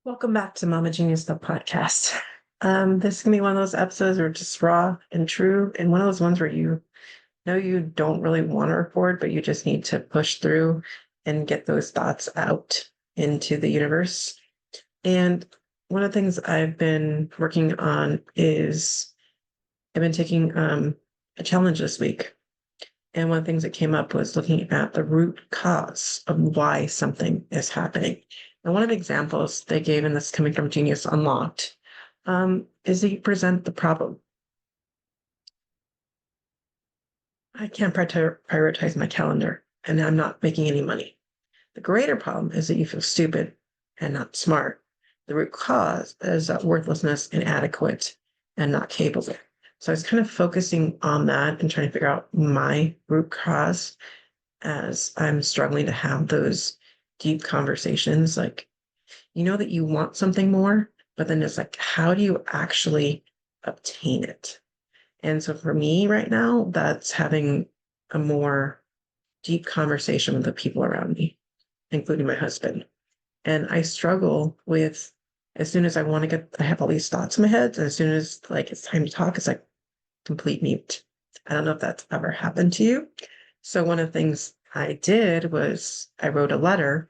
Welcome back to Mama Genius, the podcast. This is gonna be one of those episodes where it's just raw and true, and one of those ones where you know you don't really want to record, but you just need to push through and get those thoughts out into the universe. And one of the things I've been working on is I've been taking a challenge this week. And one of the things that came up was looking at the root cause of why something is happening. And one of the examples they gave in this coming from Genius Unlocked is that you present the problem. I can't prioritize my calendar and I'm not making any money. The greater problem is that you feel stupid and not smart. The root cause is worthlessness, inadequate, and not capable. So I was kind of focusing on that and trying to figure out my root cause as I'm struggling to have those deep conversations. Like, you know that you want something more, but then it's like, how do you actually obtain it? And so for me right now, that's having a more deep conversation with the people around me, including my husband. And I struggle with as soon as I have all these thoughts in my head, and as soon as like it's time to talk, it's like complete mute. I don't know if that's ever happened to you. So one of the things I did was I wrote a letter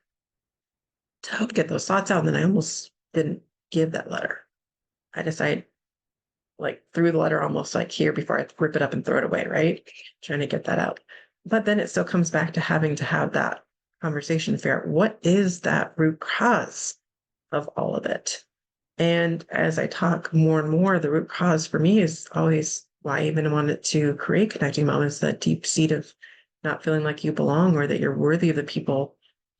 to help get those thoughts out, and then I almost didn't give that letter. I decided like threw the letter almost like here before I rip it up and throw it away, right? Trying to get that out. But then it still comes back to having to have that conversation to figure out what is that root cause of all of it. And as I talk more and more, the root cause for me is always why I even wanted to create Connecting Moments, that deep seat of not feeling like you belong or that you're worthy of the people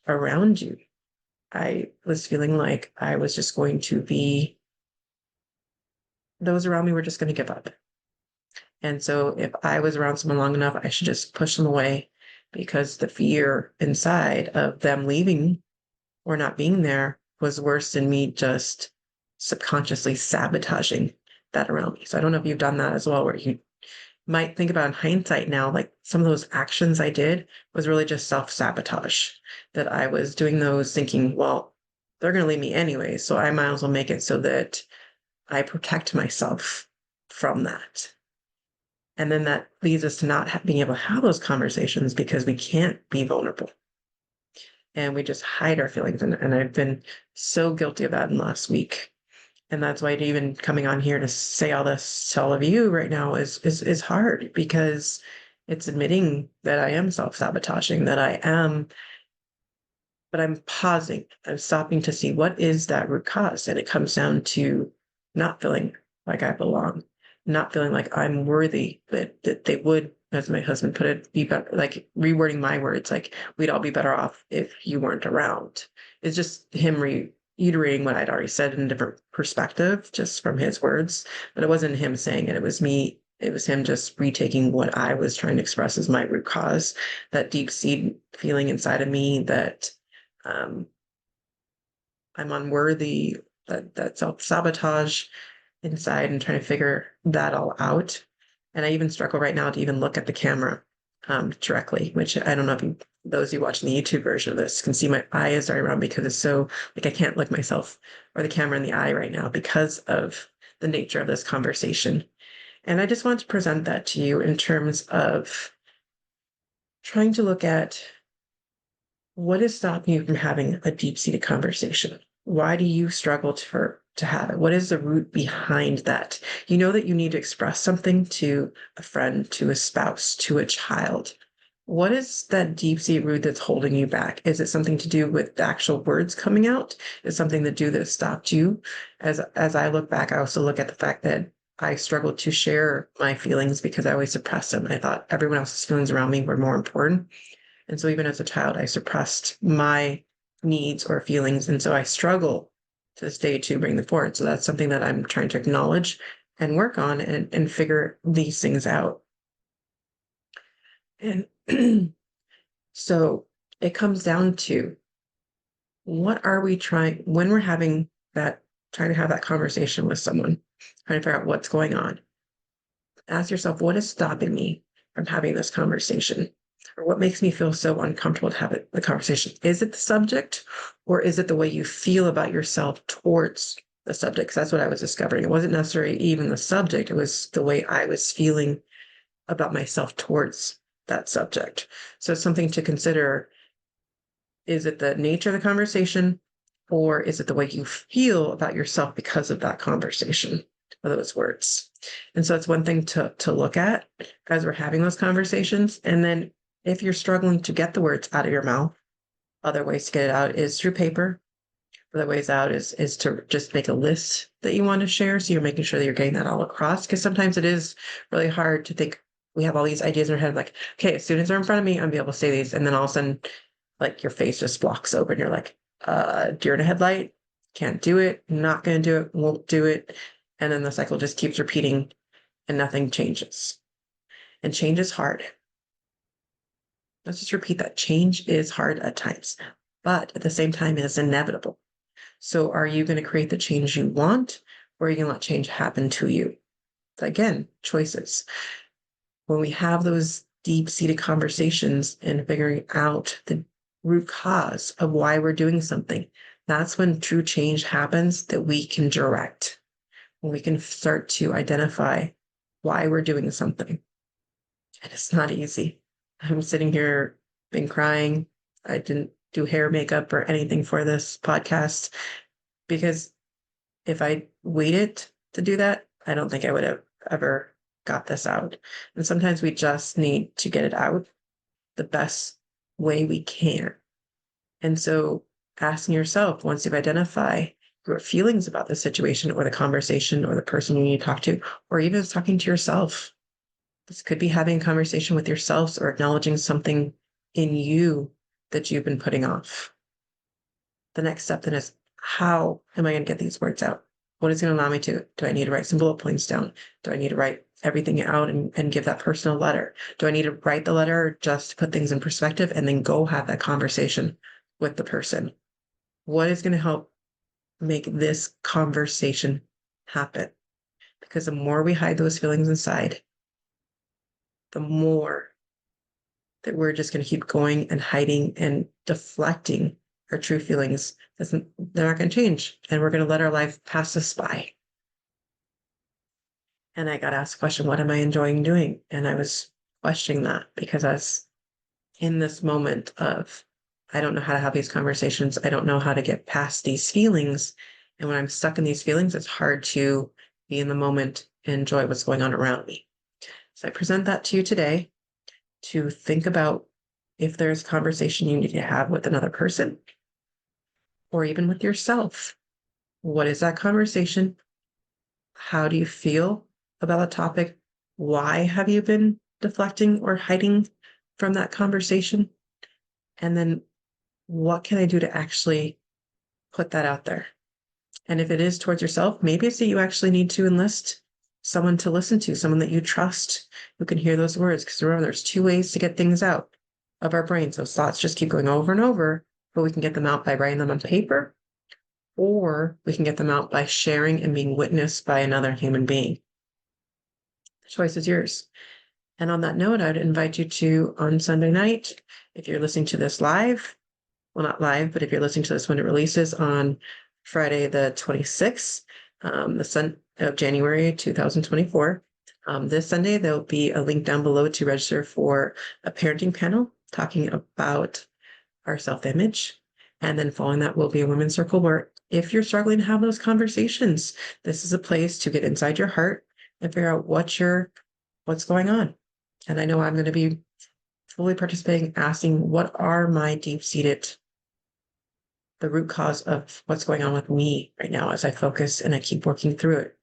around you. I was feeling like I was just going to be, those around me were just going to give up. And so if I was around someone long enough, I should just push them away because the fear inside of them leaving or not being there was worse than me just subconsciously sabotaging that around me. So I don't know if you've done that as well, where you might think about in hindsight now, like some of those actions I did was really just self-sabotage, that I was doing those thinking, well, they're going to leave me anyway, so I might as well make it so that I protect myself from that. And then that leads us to not being able to have those conversations because we can't be vulnerable and we just hide our feelings. And I've been so guilty of that in the last week. And that's why even coming on here to say all this to all of you right now is hard because it's admitting that I am self-sabotaging, that I am, but I'm pausing. I'm stopping to see what is that root cause. And it comes down to not feeling like I belong, not feeling like I'm worthy, that they would, as my husband put it, be better, like rewording my words, like we'd all be better off if you weren't around. It's just him reiterating what I'd already said in a different perspective, just from his words. But it wasn't him saying it, it was me. It was him just retaking what I was trying to express as my root cause, that deep seed feeling inside of me that um, I'm unworthy, that self-sabotage inside, and trying to figure that all out. And I even struggle right now to even look at the camera directly, which I don't know if those of you watching the YouTube version of this can see my eye is very round because it's so like I can't look myself or the camera in the eye right now because of the nature of this conversation. And I just want to present that to you in terms of trying to look at what is stopping you from having a deep-seated conversation? Why do you struggle to have it? What is the root behind that? You know that you need to express something to a friend, to a spouse, to a child. What is that deep-seated root that's holding you back? Is it something to do with the actual words coming out? Is something to do that stopped you? As I look back, I also look at the fact that I struggled to share my feelings because I always suppressed them. I thought everyone else's feelings around me were more important. And so even as a child, I suppressed my needs or feelings. And so I struggle to this day to bring them forward. So that's something that I'm trying to acknowledge and work on and figure these things out. And so it comes down to what are we trying when we're having that, trying to have that conversation with someone, trying to figure out what's going on. Ask yourself, what is stopping me from having this conversation? Or what makes me feel so uncomfortable to have the conversation? Is it the subject, or is it the way you feel about yourself towards the subject? 'Cause that's what I was discovering. It wasn't necessarily even the subject, it was the way I was feeling about myself towards that subject. So it's something to consider. Is it the nature of the conversation, or is it the way you feel about yourself because of that conversation or those words? And so it's one thing to look at as we're having those conversations. And then if you're struggling to get the words out of your mouth, other ways to get it out is through paper. Other ways out is to just make a list that you want to share. So you're making sure that you're getting that all across. Because sometimes it is really hard to think. We have all these ideas in our head, like, okay, as soon as they're in front of me, I'm gonna be able to say these. And then all of a sudden, like your face just blocks open. You're like, deer in a headlight, can't do it, not gonna do it, won't do it. And then the cycle just keeps repeating and nothing changes. And change is hard. Let's just repeat that. Change is hard at times, but at the same time, it is inevitable. So are you going to create the change you want, or are you going to let change happen to you? So again, choices. When we have those deep-seated conversations and figuring out the root cause of why we're doing something, that's when true change happens that we can direct, when we can start to identify why we're doing something. And it's not easy. I'm sitting here, been crying. I didn't do hair, makeup, or anything for this podcast because if I waited to do that, I don't think I would have ever got this out. And sometimes we just need to get it out the best way we can. And so asking yourself, once you've identified your feelings about the situation or the conversation or the person you need to talk to, or even just talking to yourself, this could be having a conversation with yourselves or acknowledging something in you that you've been putting off. The next step then is, how am I going to get these words out? What is going to allow me to? Do I need to write some bullet points down? Do I need to write everything out and give that person a letter? Do I need to write the letter just to put things in perspective and then go have that conversation with the person? What is going to help make this conversation happen? Because the more we hide those feelings inside, the more that we're just going to keep going and hiding and deflecting our true feelings. They're not going to change. And we're going to let our life pass us by. And I got asked the question, what am I enjoying doing? And I was questioning that because I was in this moment of, I don't know how to have these conversations. I don't know how to get past these feelings. And when I'm stuck in these feelings, it's hard to be in the moment and enjoy what's going on around me. So I present that to you today to think about if there's a conversation you need to have with another person or even with yourself. What is that conversation? How do you feel about a topic? Why have you been deflecting or hiding from that conversation? And then what can I do to actually put that out there? And if it is towards yourself, maybe it's that you actually need to enlist someone to listen to, someone that you trust who can hear those words. Because remember, there's two ways to get things out of our brains. Those thoughts just keep going over and over, but we can get them out by writing them on paper, or we can get them out by sharing and being witnessed by another human being. The choice is yours. And on that note, I'd invite you to, on Sunday night, if you're listening to this live, well, not live, but if you're listening to this when it releases on Friday, the 26th, of January 2024, this Sunday, there'll be a link down below to register for a parenting panel talking about our self-image. And then following that will be a women's circle where if you're struggling to have those conversations, this is a place to get inside your heart and figure out what's going on. And I know I'm going to be fully participating, asking what are my deep-seated, the root cause of what's going on with me right now as I focus and I keep working through it.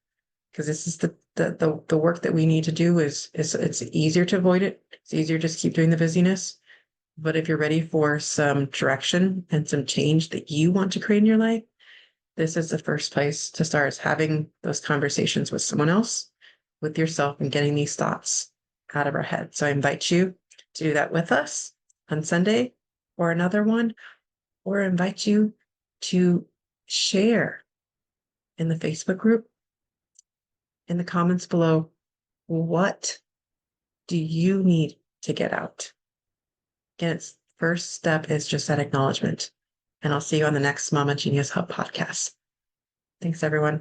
Because this is the work that we need to do is it's easier to avoid it. It's easier to just keep doing the busyness. But if you're ready for some direction and some change that you want to create in your life, this is the first place to start, is having those conversations with someone else, with yourself, and getting these thoughts out of our head. So I invite you to do that with us on Sunday or another one, or invite you to share in the Facebook group, in the comments below, what do you need to get out? Again, its first step is just that acknowledgement. And I'll see you on the next Mama Genius Hub podcast. Thanks, everyone.